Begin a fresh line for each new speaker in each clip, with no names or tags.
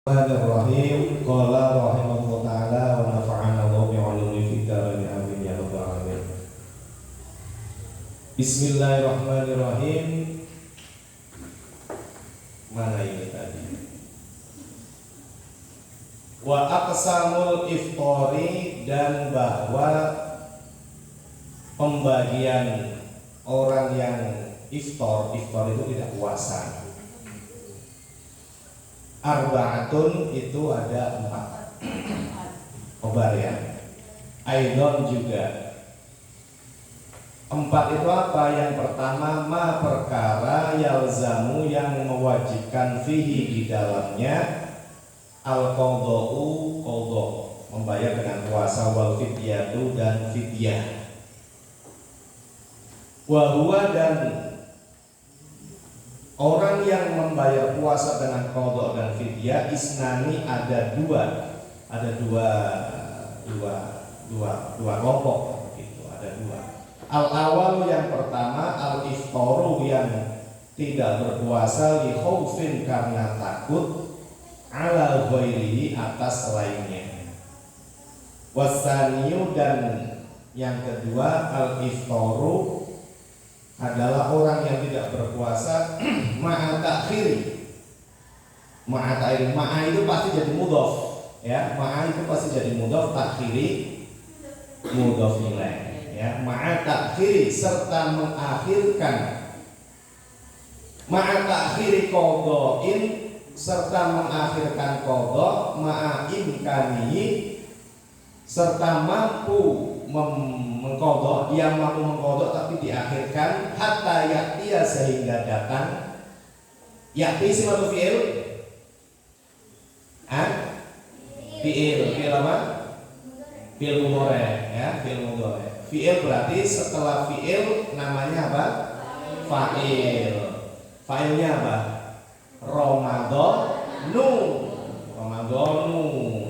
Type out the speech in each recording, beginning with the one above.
Bismillahirrahmanirrahim. Qala rahimahullahu ta'ala wa nafa'ana Allah bi'ulumi fid dharain amin ya rabbal alamin. Bismillahirrahmanirrahim. Mana ini tadi? Wa aqsamul iftari, dan bahwa pembagian orang yang iftar itu tidak puasa. Arba'atun itu ada 4 obar ya. Aidon juga 4 itu apa? Yang pertama ma perkara yalzamu, yang mewajibkan fihi di dalamnya al-qadha'u, qadha, membayar dengan puasa, wal fidyatu, dan fidyah. Wa huwa, dan orang yang membayar puasa dengan qadha dan fidyah, isnani, ada dua kelompok gitu, ada dua. Al awal, yang pertama, al iftaru, yang tidak berpuasa, li khaufin, karena takut, ala ghairihi, atas selainnya. Wasaniyu, dan yang kedua, al iftaru, adalah orang yang tidak berpuasa ma'a ta'khiri. Ma'a itu pasti jadi mudhaf ya. Ma'a itu pasti jadi mudhaf, ta'khiri mudhaf ilaih ya. Ma'a ta'khiri, serta mengakhirkan. Ma'a ta'khiri qadha'in, serta mengakhirkan qadha, ma'a imkanihi, serta mampu mengqadha, dia mampu mengqadha tapi diakhirkan, hatta ya'tiya, sehingga datang. Ya'ti sifatu fi'il, fi'il apa? Fi'il mudhari ya, fi'il mudhari. Fi'il berarti setelah fi'il namanya apa? Fa'il. Fa'ilnya apa? Ramadhanu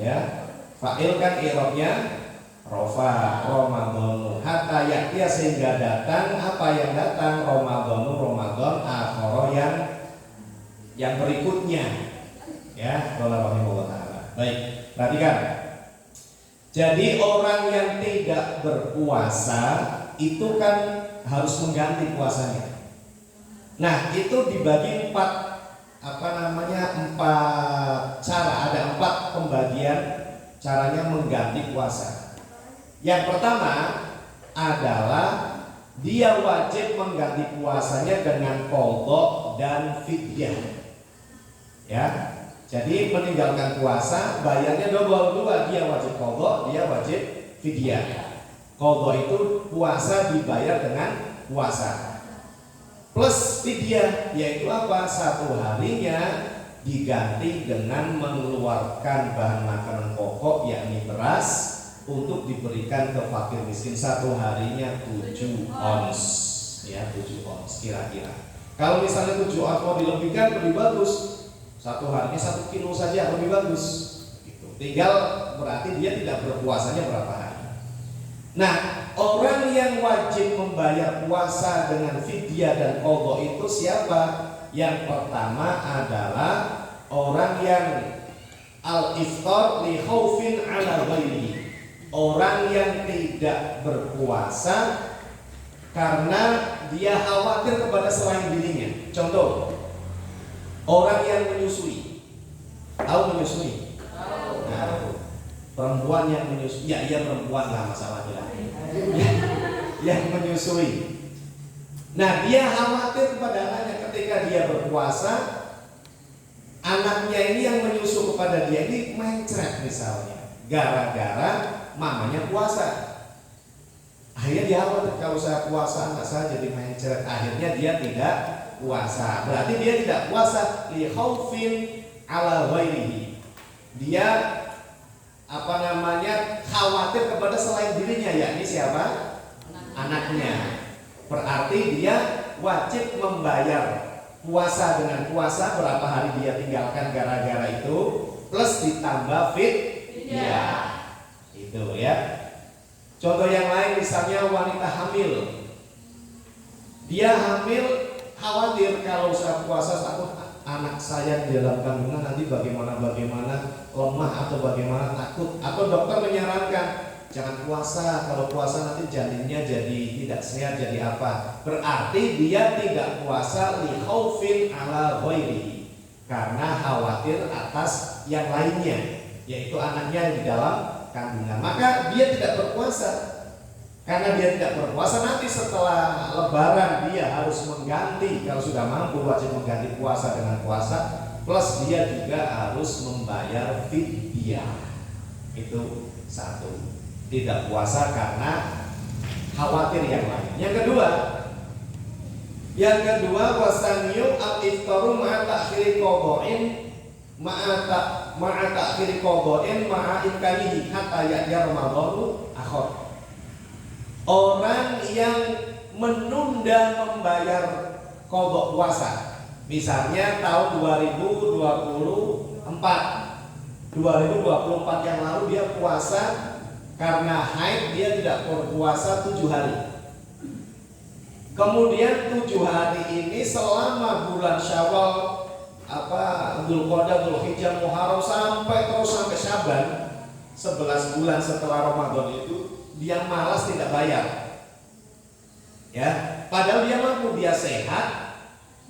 ya. Fa'il kan i'rabnya rofa, Ramadhanu, hatta ya'tiya, sehingga datang. Apa yang datang? Ramadhanu, Ramadan, akhara, yang berikutnya ya. Qala rahimahullah ta'ala. Baik, perhatikan. Jadi orang yang tidak berpuasa itu kan harus mengganti puasanya. Nah, itu dibagi 4 cara, ada 4 pembagian caranya mengganti puasa. Yang pertama adalah dia wajib mengganti puasanya dengan qadha dan fidyah. Ya. Jadi meninggalkan puasa bayarnya double, dia wajib qadha, dia wajib fidyah. Qadha itu puasa dibayar dengan puasa. Plus fidyah, yaitu apa? 1 harinya diganti dengan mengeluarkan bahan makanan pokok, yakni beras, untuk diberikan ke fakir miskin. 1 harinya 7 ons ya, 7 ons kira-kira. Kalau misalnya 7 ons mau dilebihkan lebih bagus, 1 harinya 1 kilo saja lebih bagus gitu. Tinggal berarti dia tidak berpuasanya berapa hari. Nah, orang yang wajib membayar puasa dengan fidyah dan qadha itu siapa? Yang pertama adalah orang yang al-iftar li khaufin ala ghairihi, orang yang tidak berpuasa karena dia khawatir kepada selain dirinya. Contoh, orang yang menyusui. Tahu menyusui? Nah, perempuan yang menyusui. Ya, iya perempuan lah, masalah laki-laki. Yang menyusui. Nah, dia khawatir kepada anaknya ketika dia berpuasa. Anaknya ini yang menyusu kepada dia ini mencret misalnya, gara-gara mamanya puasa. Akhirnya dia khawatir, kalau saya puasa anak saya jadi mencret. Akhirnya dia tidak puasa. Berarti dia tidak puasa li khaufin ala ghairihi. Dia khawatir kepada selain dirinya, yakni siapa? Anaknya. Berarti dia wajib membayar puasa dengan puasa, berapa hari dia tinggalkan gara-gara itu, plus ditambah fidyah. Itu ya. Contoh yang lain misalnya wanita hamil. Dia hamil, khawatir kalau saya puasa anak saya di dalam kandungan nanti bagaimana lemah atau bagaimana takut, atau dokter menyarankan jangan puasa, kalau puasa nanti janinnya jadi tidak sehat, jadi apa? Berarti dia tidak puasa li khaufin ala ghairihi, karena khawatir atas yang lainnya, yaitu anaknya yang di dalam kandungan. Maka dia tidak berpuasa. Karena dia tidak berpuasa, nanti setelah lebaran dia harus mengganti, kalau sudah mampu wajib mengganti puasa dengan puasa, plus dia juga harus membayar fidyah. Itu satu. Tidak puasa karena khawatir yang lain. Yang kedua wasaniyu al-iftaru ma'a ta'khiri qadha'in ma'a ta'khiri qadha'in ma'a imkanihi hatta ya'ya ramadhanu akhir. Orang yang menunda membayar qadha puasa, misalnya tahun 2024 yang lalu dia puasa karena haid, dia tidak berpuasa 7 hari. Kemudian 7 hari ini selama bulan Syawal, Dzulqa'dah, Dzulhijjah, Muharram sampai Syaban, 11 bulan setelah Ramadan itu dia malas tidak bayar. Ya, padahal dia mampu, dia sehat,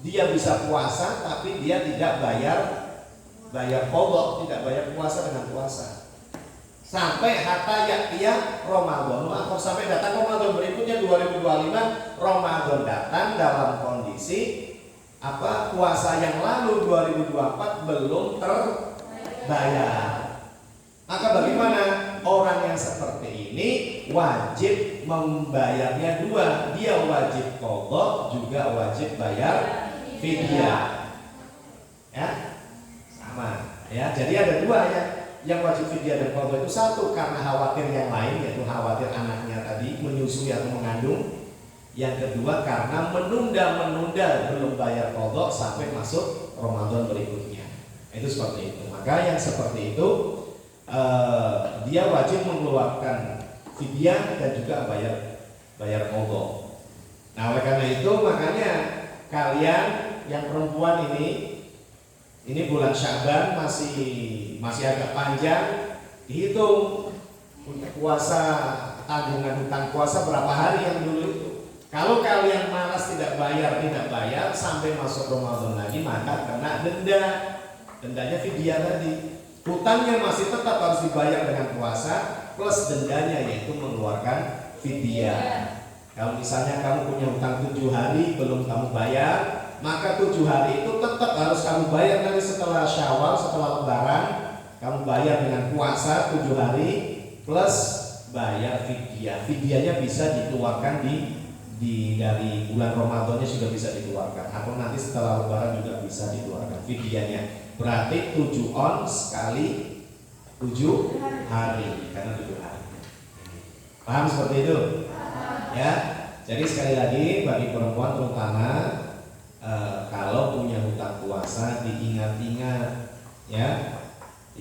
dia bisa puasa, tapi dia tidak bayar qadha, tidak bayar puasa dengan puasa. Sampai hatta ya'tiya Ramadan, sampai datang Ramadan berikutnya 2025, Ramadan datang dalam kondisi puasa yang lalu 2024 belum terbayar. Maka bagaimana? Orang yang seperti ini wajib membayarnya dua, dia wajib qadha juga wajib bayar fidyah. Ya, sama. Ya, jadi ada dua ya. Yang wajib fidyah dan qadha itu satu karena khawatir yang lain, yaitu khawatir anaknya tadi menyusui atau mengandung. Yang kedua karena menunda belum bayar qadha sampai masuk Ramadan berikutnya. Itu seperti itu. Maka yang seperti itu dia wajib mengeluarkan fidyah dan juga bayar qadha. Nah, oleh karena itu makanya kalian yang perempuan ini bulan Syaban masih agak panjang, dihitung untuk puasa, tanggungan hutang puasa berapa hari yang dulu itu. Kalau kalian malas tidak bayar sampai masuk Ramadan lagi, maka kena denda. Dendanya fidyah tadi. Hutangnya masih tetap harus dibayar dengan puasa plus dendanya, yaitu mengeluarkan fidyah. Kalau misalnya kamu punya hutang 7 hari belum kamu bayar, maka 7 hari itu tetap harus kamu bayar. Nanti setelah Syawal, setelah Lebaran, kamu bayar dengan puasa 7 hari plus bayar fidyah. Fidyahnya bisa dikeluarkan dari bulan Ramadannya sudah bisa dikeluarkan, atau nanti setelah Lebaran juga bisa dikeluarkan fidyahnya. Berarti 7 ons kali 7 hari, karena 7 hari. Paham seperti itu? Ya. Jadi sekali lagi bagi perempuan terutama kalau punya hutang puasa diingat-ingat, ya.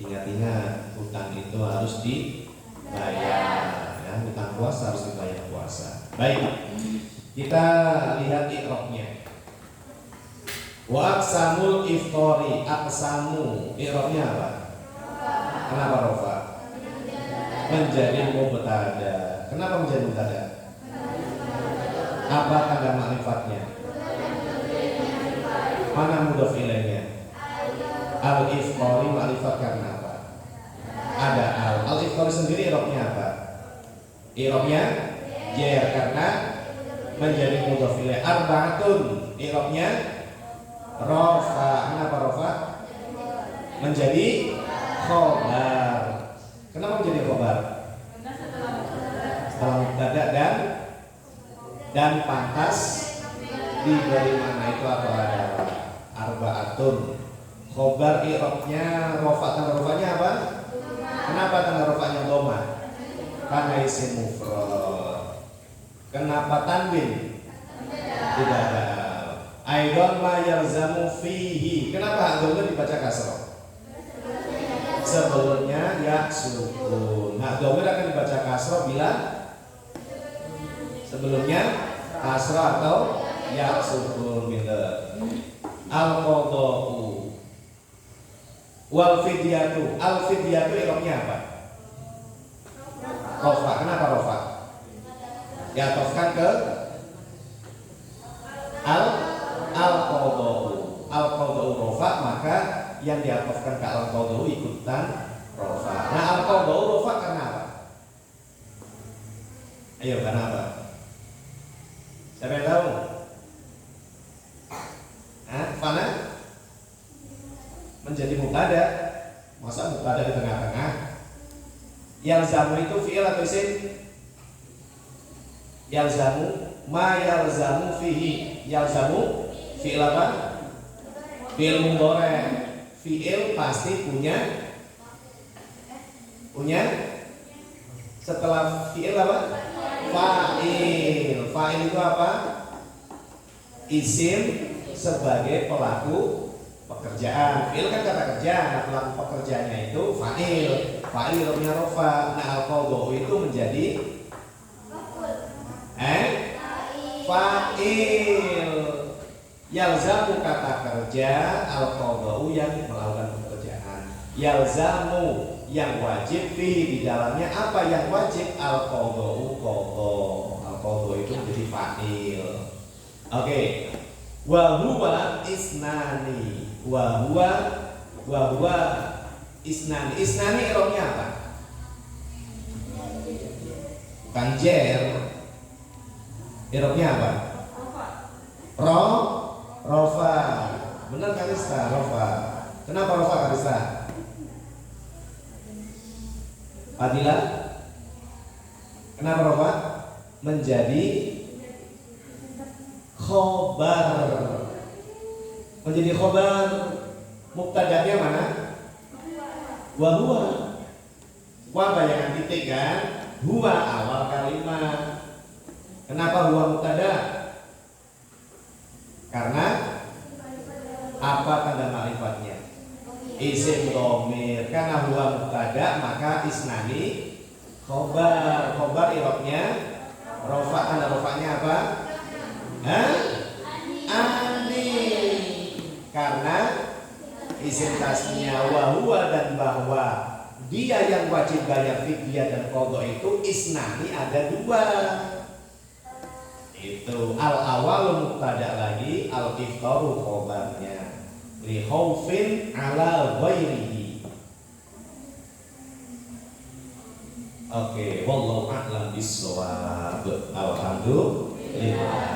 Ingat-ingat hutang itu harus dibayar. Ya, hutang puasa harus dibayar puasa. Baik. Kita lihat i'rabnya. Wa aqsamul iftari, aqsamu i'rabnya apa? Kenapa rofa? Menjadi mubtada. Kenapa menjadi mubtada? Apa tanda ma'rifatnya? Mana mudhaf ilaihnya? Al-iftari ma'rifat karena apa? Ada al-iftari sendiri i'rabnya apa? I'rabnya jer karena menjadi mudhaf ilaih. Arba'atun i'rabnya rafa. Kenapa rafa? Menjadi khobar. Kenapa menjadi khobar? Setelah mubtada dan pantas diberi mana itu atau ada arba'atun. Khobar i'rabnya rafa. Tanda rafanya apa? Kenapa tanda rafanya dhamma? Karena isim mufrad. Kenapa tanwin? Tidak ada. Aidan ma yalzamu fihi. Kenapa hadza dibaca kasrah? Sebelumnya ya sukun. Nah, dhamir akan dibaca kasrah bila sebelumnya kasrah atau ya sukun. Al-qadha'u Wal fidyatu, al fidyatu irobnya apa? Rofa. Kenapa rofa? Diatofkan ke al qadau. Al qadau rofa, maka yang diatofkan ke al qadau ikutan rofa. Nah, al qadau rofa karena apa? Ayo, karena apa? Siapa yang tahu? Mana? Menjadi mubtada. Masa mubtada di tengah-tengah? Yalzamu itu fi'il atau isim? Yalzamu, ma yalzamu fihi. Yalzamu fi'il apa? Fi'il mudhari'. Fi'il pasti punya setelah fi'il apa? Fa'il. Fa'il itu apa? Isim sebagai pelaku pekerjaan. Fi'il kan kata kerja, nah pelaku pekerjaannya itu fa'il. Fa'ilnya rofa. Nah al-qadau itu menjadi fa'il. Yalzamu kata kerja, al-qadau yang melakukan pekerjaan. Yalzamu yang wajib fi di dalamnya apa yang wajib? Al-qadau qada. Al-qadau itu menjadi fa'il. Oke. Wa huwa isnani. Wa huwa isnani. Isnani irobnya apa? Bukan jer. Irobnya apa? Rofa. Benar Kalista, rofa. Kenapa rofa Kalista? Fadila? Kenapa rofa? Menjadi khobar. Menjadi khobar. Mubtada'nya mana? Wa huwa. Wa bayangan titik kan? Huwa awal kalimat. Kenapa huwa mubtada? Karena apa tanda ma'rifatnya? Isim dhamir. Karena huwa mubtada maka isnani khobar. Khobar irobnya rofa. Tanda rofanya apa? Ani. Karena isim tasnya wa huwa dan bahwa dia yang wajib bayar fidyah dan qadha itu isnani ada dua. Itu al awal mubtada lagi, al iftaru khobarnya. Li khaufin ala ghairihi. Oke, wallahu a'lam bishawab. Alhamdulillah.